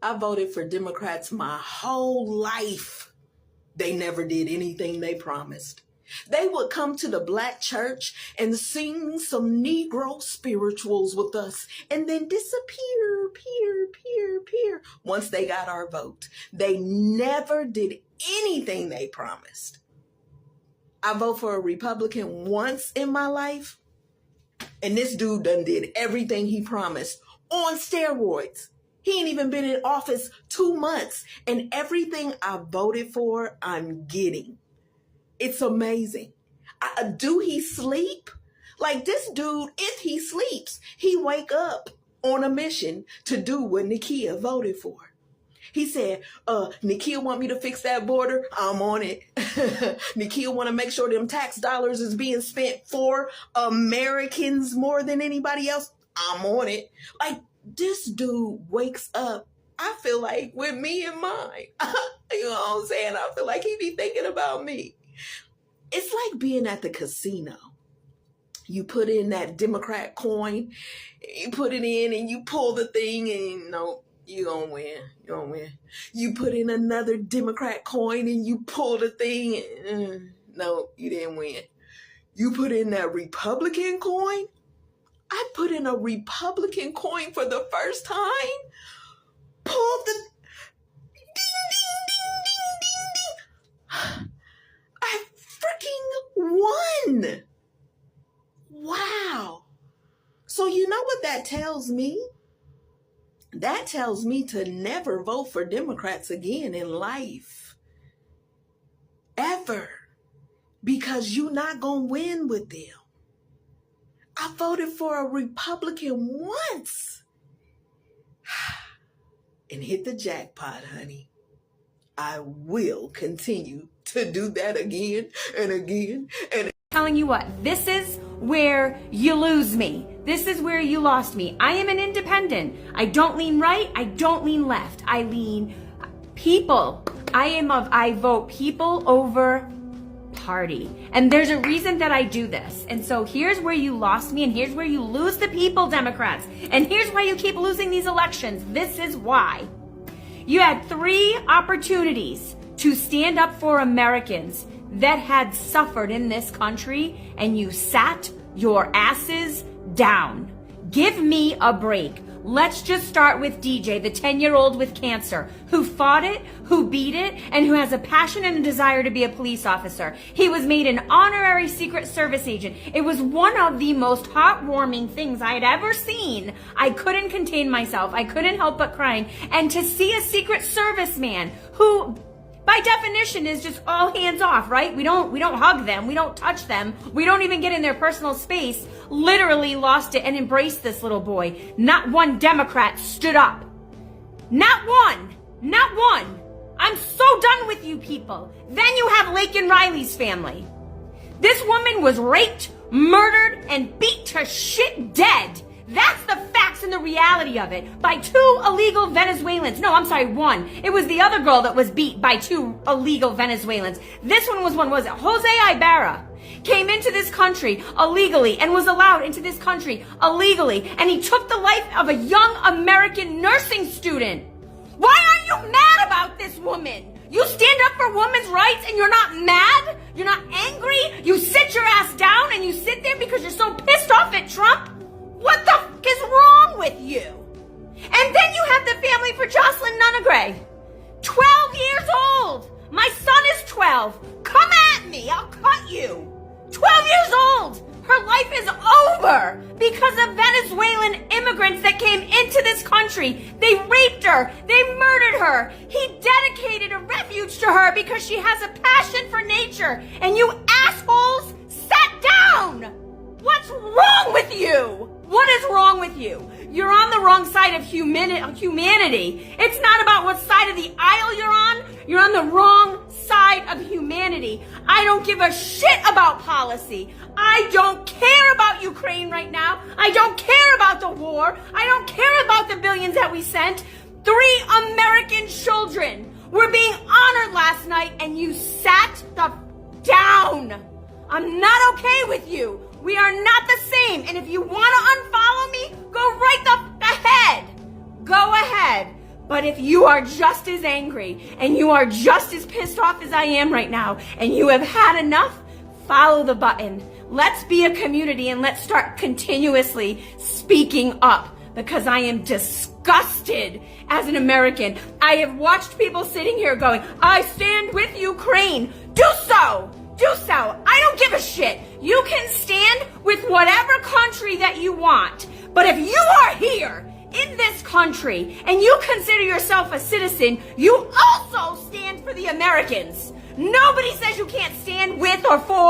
I voted for Democrats my whole life. They never did anything they promised. They would come to the black church and sing some Negro spirituals with us and then disappear, peer. Once they got our vote, they never did anything they promised. I vote for a Republican once in my life, and this dude done did everything he promised on steroids. He ain't even been in office 2 months, and everything I voted for, I'm getting. It's amazing. Do he sleep? Like this dude, if he sleeps, he wake up on a mission to do what Nakia voted for. He said, Nakia want me to fix that border? I'm on it. Nakia want to make sure them tax dollars is being spent for Americans more than anybody else? I'm on it. Like, this dude wakes up, I feel like, with me in mind. You know what I'm saying? I feel like he be thinking about me. It's like being at the casino. You put in that Democrat coin, you put it in and you pull the thing and no, you gonna win. You gonna win. You put in another Democrat coin and you pull the thing and no, you didn't win. You put in that Republican coin. I put in a Republican coin for the first time. Pulled the ding. I freaking won. Wow. So you know what that tells me? That tells me to never vote for Democrats again in life. Ever. Because you're not going to win with them. I voted for a Republican once and hit the jackpot, honey. I will continue to do that again and again and again. Telling you what, this is where you lose me. This is where you lost me. I am an independent. I don't lean right. I don't lean left. I lean people. I vote people over party. And there's a reason that I do this. And so here's where you lost me and here's where you lose the people, Democrats. And here's why you keep losing these elections. This is why. You had 3 opportunities to stand up for Americans that had suffered in this country and you sat your asses down. Give me a break. Let's just start with DJ, the 10-year-old with cancer, who fought it, who beat it, and who has a passion and a desire to be a police officer. He was made an honorary Secret Service agent. It was one of the most heartwarming things I had ever seen. I couldn't contain myself. I couldn't help but crying. And to see a Secret Service man who, by definition, is just all hands off, right? We don't hug them. We don't touch them. We don't even get in their personal space. Literally lost it and embraced this little boy. Not one Democrat stood up. Not one. Not one. I'm so done with you people. Then you have Laken Riley's family. This woman was raped, murdered, and beat to shit dead. That's the facts and the reality of it by 2 illegal Venezuelans. No, I'm sorry, 1. It was the other girl that was beat by 2 illegal Venezuelans. This one was it? Jose Ibarra came into this country illegally and was allowed into this country illegally. And he took the life of a young American nursing student. Why are you mad about this woman? You stand up for women's rights and you're not mad? You're not angry? You sit your ass down and you sit there because you're so pissed off at Trump? What the f*** is wrong with you? And then you have the family for Jocelyn Nunegray. 12 years old. My son is 12. Come at me. I'll cut you. 12 years old. Her life is over because of Venezuelan immigrants that came into this country. They raped her. They murdered her. He dedicated a refuge to her because she has a passion for nature. And you assholes sat down. What's wrong with you? What is wrong with you? You're on the wrong side of humanity. It's not about what side of the aisle you're on. You're on the wrong side of humanity. I don't give a shit about policy. I don't care about Ukraine right now. I don't care about the war. I don't care about the billions that we sent. 3 American children were being honored last night and you sat the down. I'm not okay with you. We are not the same. And if you want to unfollow me, go right the ahead. Go ahead. But if you are just as angry and you are just as pissed off as I am right now, and you have had enough, follow the button. Let's be a community and let's start continuously speaking up, because I am disgusted as an American. I have watched people sitting here going, I stand with Ukraine. Do so. Do so. I don't give a shit. You can stand with whatever country that you want. But if you are here in this country and you consider yourself a citizen, you also stand for the Americans. Nobody says you can't stand with or for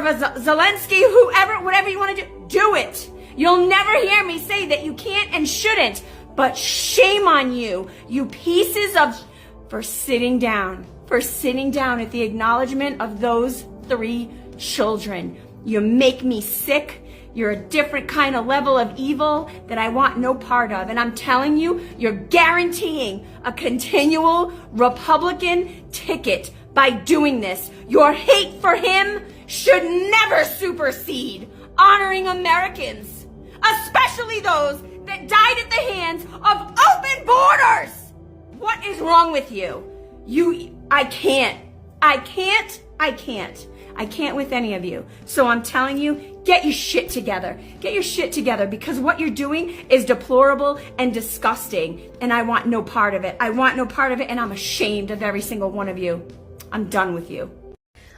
Zelensky, whoever, whatever you want to do it. You'll never hear me say that you can't and shouldn't, but shame on you, you pieces of, for sitting down at the acknowledgement of those 3 children. You make me sick. You're a different kind of level of evil that I want no part of. And I'm telling you, you're guaranteeing a continual Republican ticket by doing this. Your hate for him should never supersede honoring Americans, especially those that died at the hands of open borders. What is wrong with you? I can't with any of you. So I'm telling you, get your shit together. Get your shit together, because what you're doing is deplorable and disgusting, and I want no part of it. I want no part of it, and I'm ashamed of every single one of you. I'm done with you.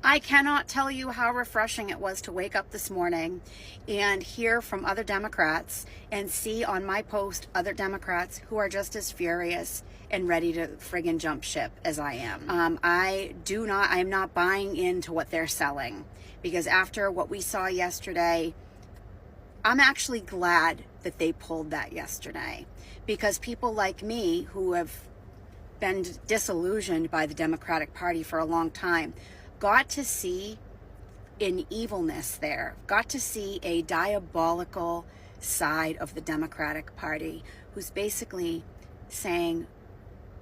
I cannot tell you how refreshing it was to wake up this morning and hear from other Democrats and see on my post other Democrats who are just as furious and ready to friggin' jump ship as I am. I am not buying into what they're selling, because after what we saw yesterday, I'm actually glad that they pulled that yesterday, because people like me who have been disillusioned by the Democratic Party for a long time got to see an evilness there, got to see a diabolical side of the Democratic Party who's basically saying,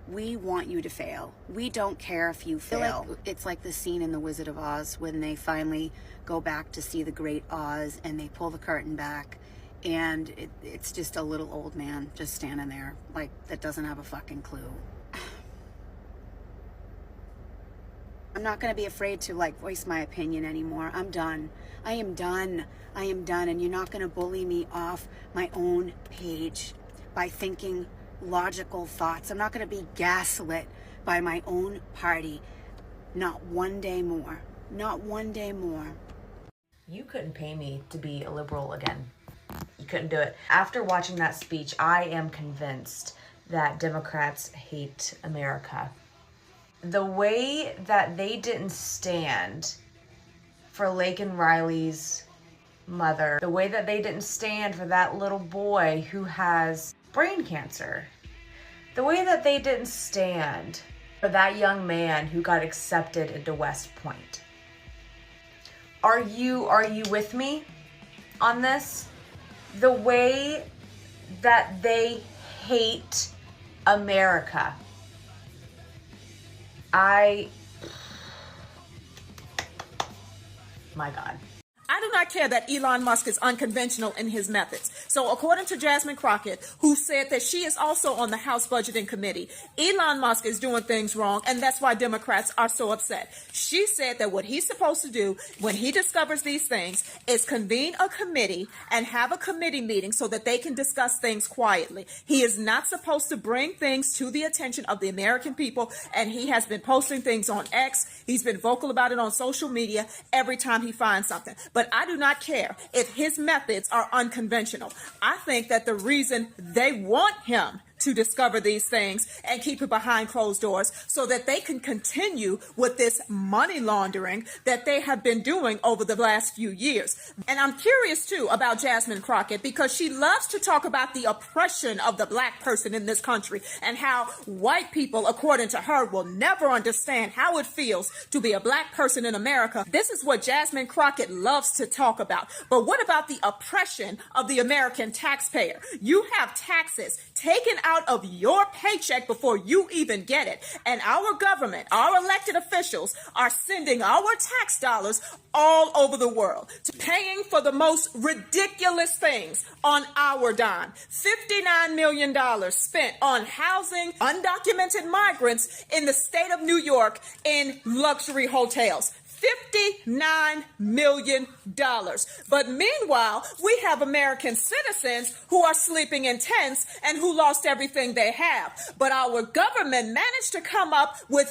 we want you to fail. We don't care if you fail. It's like the scene in The Wizard of Oz when they finally go back to see the Great Oz and they pull the curtain back, and it's just a little old man just standing there like that doesn't have a fucking clue. I'm not going to be afraid to voice my opinion anymore. I'm done. I am done. I am done. And you're not going to bully me off my own page by thinking logical thoughts. I'm not going to be gaslit by my own party. Not one day more. Not one day more. You couldn't pay me to be a liberal again. You couldn't do it. After watching that speech, I am convinced that Democrats hate America. The way that they didn't stand for Laken Riley's mother, the way that they didn't stand for that little boy who has brain cancer, the way that they didn't stand for that young man who got accepted into West Point. Are you with me on this? The way that they hate America. My God. I do not care that Elon Musk is unconventional in his methods. So according to Jasmine Crockett, who said that she is also on the House Budgeting Committee, Elon Musk is doing things wrong, and that's why Democrats are so upset. She said that what he's supposed to do when he discovers these things is convene a committee and have a committee meeting so that they can discuss things quietly. He is not supposed to bring things to the attention of the American people, and he has been posting things on X. He's been vocal about it on social media every time he finds something. But I do not care if his methods are unconventional. I think that the reason they want him to discover these things and keep it behind closed doors so that they can continue with this money laundering that they have been doing over the last few years. And I'm curious too about Jasmine Crockett, because she loves to talk about the oppression of the black person in this country and how white people, according to her, will never understand how it feels to be a black person in America. This is what Jasmine Crockett loves to talk about. But what about the oppression of the American taxpayer? You have taxes taken out of your paycheck before you even get it. And our government, our elected officials are sending our tax dollars all over the world to paying for the most ridiculous things on our dime. $59 million spent on housing undocumented migrants in the state of New York in luxury hotels. $59 million. But meanwhile, we have American citizens who are sleeping in tents and who lost everything they have. But our government managed to come up with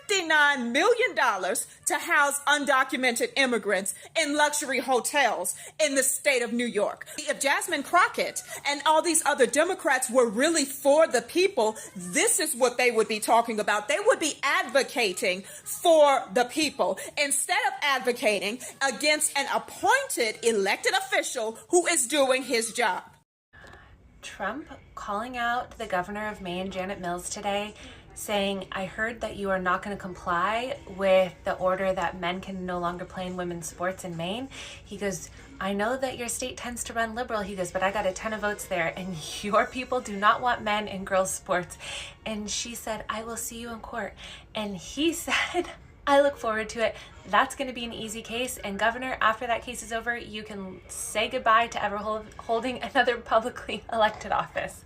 $59 million to house undocumented immigrants in luxury hotels in the state of New York. If Jasmine Crockett and all these other Democrats were really for the people, this is what they would be talking about. They would be advocating for the people instead of advocating against an appointed elected official who is doing his job. Trump calling out the governor of Maine, Janet Mills, today, saying, I heard that you are not going to comply with the order that men can no longer play in women's sports in Maine. He goes, I know that your state tends to run liberal. He goes, but I got a ton of votes there, and your people do not want men in girls' sports. And she said, I will see you in court. And he said, I look forward to it. That's going to be an easy case. And Governor, after that case is over, you can say goodbye to ever holding another publicly elected office.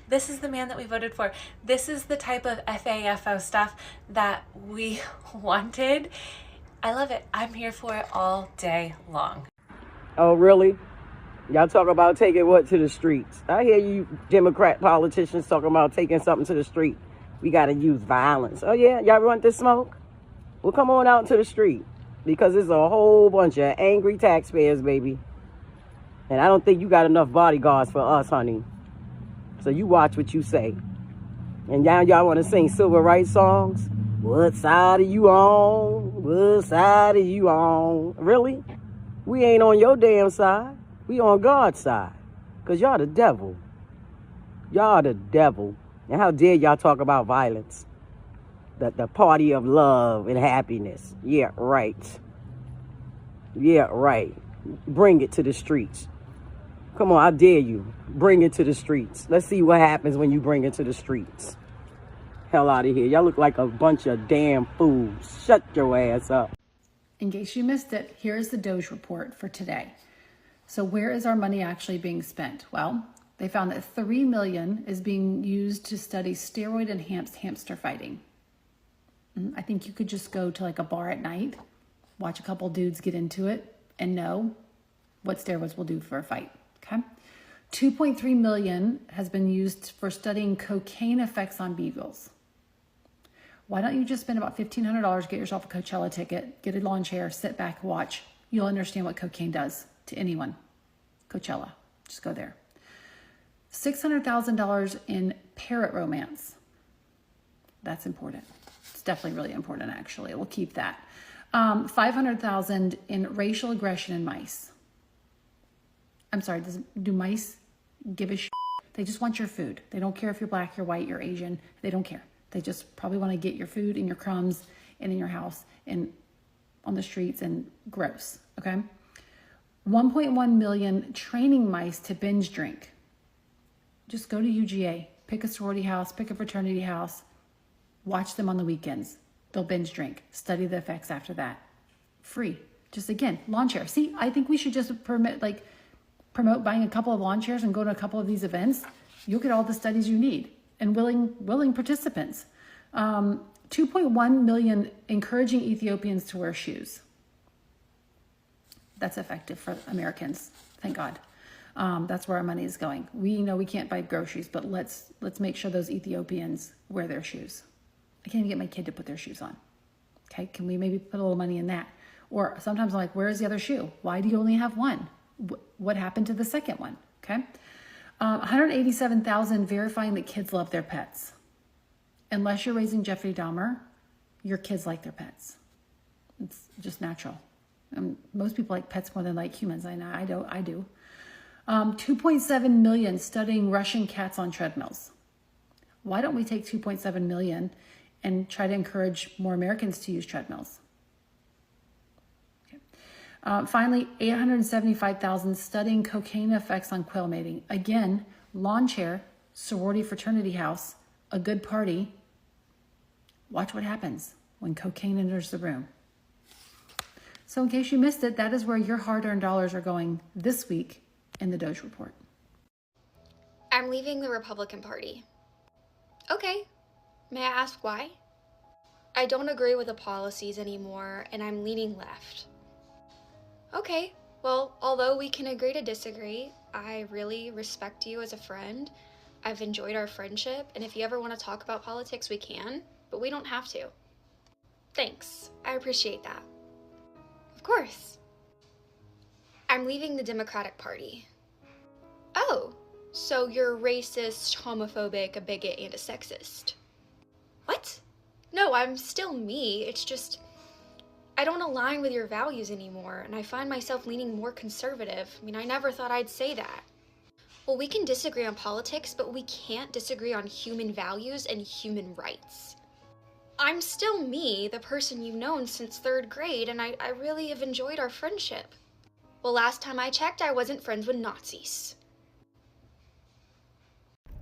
This is the man that we voted for. This is the type of FAFO stuff that we wanted. I love it. I'm here for it all day long. Oh, really? Y'all talk about taking what to the streets? I hear you Democrat politicians talking about taking something to the street. We got to use violence. Oh, yeah? Y'all want this smoke? Well, come on out to the street, because there's a whole bunch of angry taxpayers, baby. And I don't think you got enough bodyguards for us, honey. So you watch what you say. And y'all want to sing civil rights songs? What side are you on? What side are you on? Really? We ain't on your damn side. We on God's side. Because y'all the devil. Y'all the devil. And how dare y'all talk about violence? The party of love and happiness. Yeah, right. Yeah, right. Bring it to the streets. Come on, I dare you. Bring it to the streets. Let's see what happens when you bring it to the streets. Hell out of here. Y'all look like a bunch of damn fools. Shut your ass up. In case you missed it, here's the Doge report for today. So where is our money actually being spent? Well, they found that $3 million is being used to study steroid-enhanced hamster fighting. I think you could just go to like a bar at night, watch a couple dudes get into it, and know what steroids will do for a fight, okay? $2.3 million has been used for studying cocaine effects on beagles. Why don't you just spend about $1,500, get yourself a Coachella ticket, get a lawn chair, sit back, watch. You'll understand what cocaine does to anyone. Coachella, just go there. $600,000 in parrot romance. That's important. It's definitely really important, actually. We'll keep that. $500,000 in racial aggression in mice. I'm sorry, do mice give a shit? They just want your food. They don't care if you're black, you're white, you're Asian. They don't care. They just probably want to get your food and your crumbs and in your house and on the streets, and gross, okay? 1.1 million training mice to binge drink. Just go to UGA, pick a sorority house, pick a fraternity house, watch them on the weekends. They'll binge drink. Study the effects after that. Free. Just again, lawn chair. See, I think we should just promote buying a couple of lawn chairs and go to a couple of these events. You'll get all the studies you need and willing participants. 2.1 million encouraging Ethiopians to wear shoes. That's effective for Americans. Thank God. That's where our money is going. We know we can't buy groceries, but let's make sure those Ethiopians wear their shoes. I can't even get my kid to put their shoes on. Okay, can we maybe put a little money in that? Or sometimes I'm like, where's the other shoe? Why do you only have one? What happened to the second one? Okay, 187,000 verifying that kids love their pets. Unless you're raising Jeffrey Dahmer, your kids like their pets. It's just natural. Most people like pets more than like humans. I know, I do. 2.7 million studying Russian cats on treadmills. Why don't we take 2.7 million and try to encourage more Americans to use treadmills? Okay. Finally, 875,000 studying cocaine effects on quail mating. Again, lawn chair, sorority fraternity house, a good party. Watch what happens when cocaine enters the room. So in case you missed it, that is where your hard-earned dollars are going this week in the Doge Report. I'm leaving the Republican Party. Okay, may I ask why? I don't agree with the policies anymore, and I'm leaning left. Okay, well, although we can agree to disagree, I really respect you as a friend. I've enjoyed our friendship, and if you ever want to talk about politics, we can, but we don't have to. Thanks, I appreciate that. Of course. I'm leaving the Democratic Party. Oh, so you're racist, homophobic, a bigot, and a sexist. What? No, I'm still me. It's just, I don't align with your values anymore, and I find myself leaning more conservative. I mean, I never thought I'd say that. Well, we can disagree on politics, but we can't disagree on human values and human rights. I'm still me, the person you've known since 3rd grade, and I really have enjoyed our friendship. Well, last time I checked, I wasn't friends with Nazis.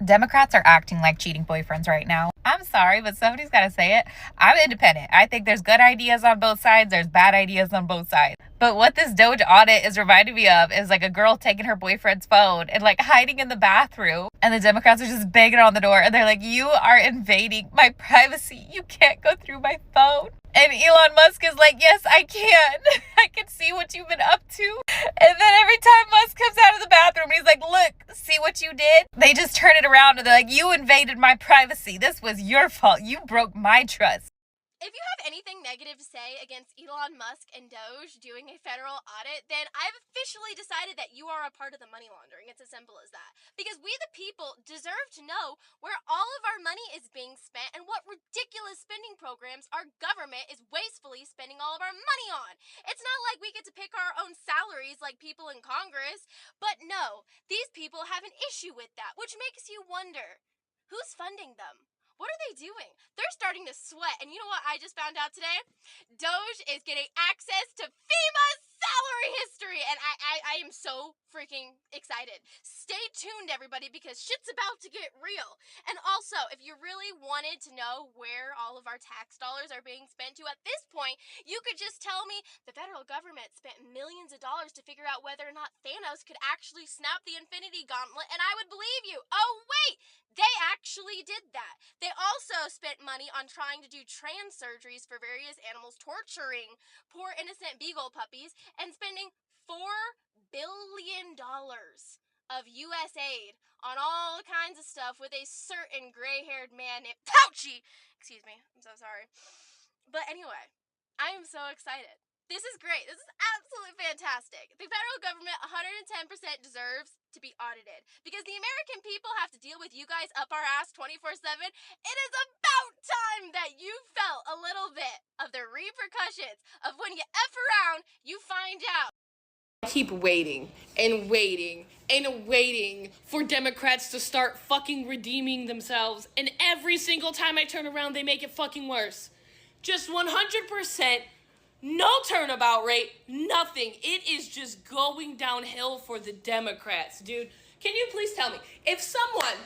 Democrats are acting like cheating boyfriends right now. I'm sorry, but somebody's got to say it. I'm independent. I think there's good ideas on both sides. There's bad ideas on both sides. But what this Doge audit is reminding me of is like a girl taking her boyfriend's phone and like hiding in the bathroom. And the Democrats are just banging on the door. And they're like, you are invading my privacy. You can't go through my phone. And Elon Musk is like, yes, I can. I can see what you've been up to. And then every time Musk comes out of the bathroom, he's like, look, see what you did? They just turn it around and they're like, you invaded my privacy. This was your fault. You broke my trust. If you have anything negative to say against Elon Musk and Doge doing a federal audit, then I've officially decided that you are a part of the money laundering. It's as simple as that. Because we the people deserve to know where all of our money is being spent and what ridiculous spending programs our government is wastefully spending all of our money on. It's not like we get to pick our own salaries like people in Congress. But no, these people have an issue with that, which makes you wonder, who's funding them? What are they doing? They're starting to sweat. And you know what I just found out today? Doge is getting access to FEMA's salary history. And I am so freaking excited. Stay tuned, everybody, because shit's about to get real. And also, if you really wanted to know where all of our tax dollars are being spent to at this point, you could just tell me the federal government spent millions of dollars to figure out whether or not Thanos could actually snap the Infinity Gauntlet, and I would believe you. Oh, wait! They actually did that. They also spent money on trying to do trans surgeries for various animals, torturing poor innocent beagle puppies, and spending $4 billion of U.S. aid on all kinds of stuff with a certain gray-haired man named Fauci. Excuse me, I'm so sorry. But anyway, I am so excited. This is great. This is absolutely fantastic. The federal government 110% deserves to be audited because the American people have to deal with you guys up our ass 24/7. It is about time that you felt a little bit of the repercussions of when you F around, you find out. I keep waiting and waiting and waiting for Democrats to start fucking redeeming themselves, and every single time I turn around, they make it fucking worse. Just 100%. No turnabout rate, nothing. It is just going downhill for the Democrats, dude. Can you please tell me, if someone,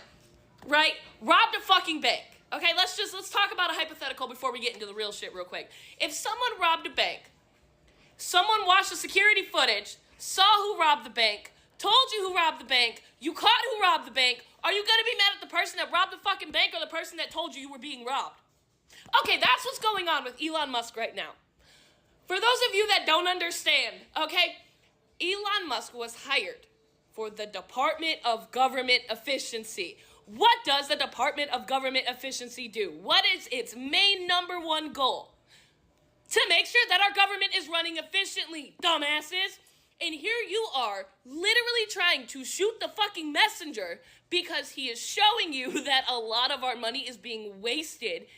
right, robbed a fucking bank, okay, let's talk about a hypothetical before we get into the real shit real quick. If someone robbed a bank, someone watched the security footage, saw who robbed the bank, told you who robbed the bank, you caught who robbed the bank, are you gonna be mad at the person that robbed the fucking bank or the person that told you were being robbed? Okay, that's what's going on with Elon Musk right now. For those of you that don't understand, okay, Elon Musk was hired for the Department of Government Efficiency. What does the Department of Government Efficiency do? What is its main number one goal? To make sure that our government is running efficiently, dumbasses. And here you are, literally trying to shoot the fucking messenger because he is showing you that a lot of our money is being wasted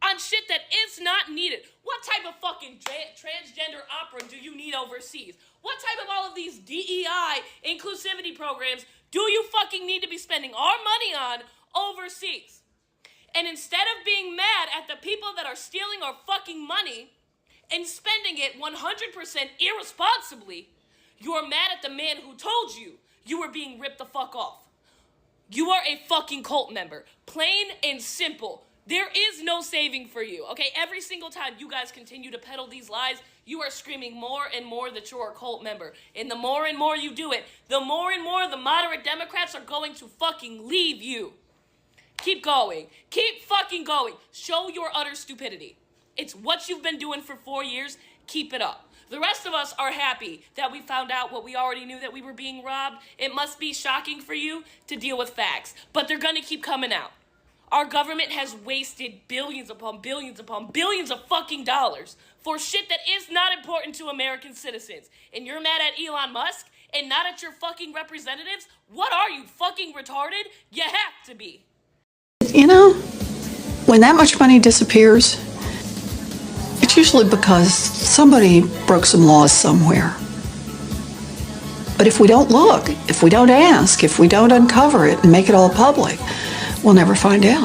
on shit that is not needed. What type of fucking transgender opera do you need overseas? What type of all of these DEI inclusivity programs do you fucking need to be spending our money on overseas? And instead of being mad at the people that are stealing our fucking money and spending it 100% irresponsibly, you're mad at the man who told you you were being ripped the fuck off. You are a fucking cult member. Plain and simple. There is no saving for you, okay? Every single time you guys continue to peddle these lies, you are screaming more and more that you're a cult member. And the more and more you do it, the more and more the moderate Democrats are going to fucking leave you. Keep going. Keep fucking going. Show your utter stupidity. It's what you've been doing for 4 years. Keep it up. The rest of us are happy that we found out what we already knew, that we were being robbed. It must be shocking for you to deal with facts, but they're gonna keep coming out. Our government has wasted billions upon billions upon billions of fucking dollars for shit that is not important to American citizens. And you're mad at Elon Musk and not at your fucking representatives? What are you, fucking retarded? You have to be. You know, when that much money disappears, it's usually because somebody broke some laws somewhere. But if we don't look, if we don't ask, if we don't uncover it and make it all public, we'll never find out.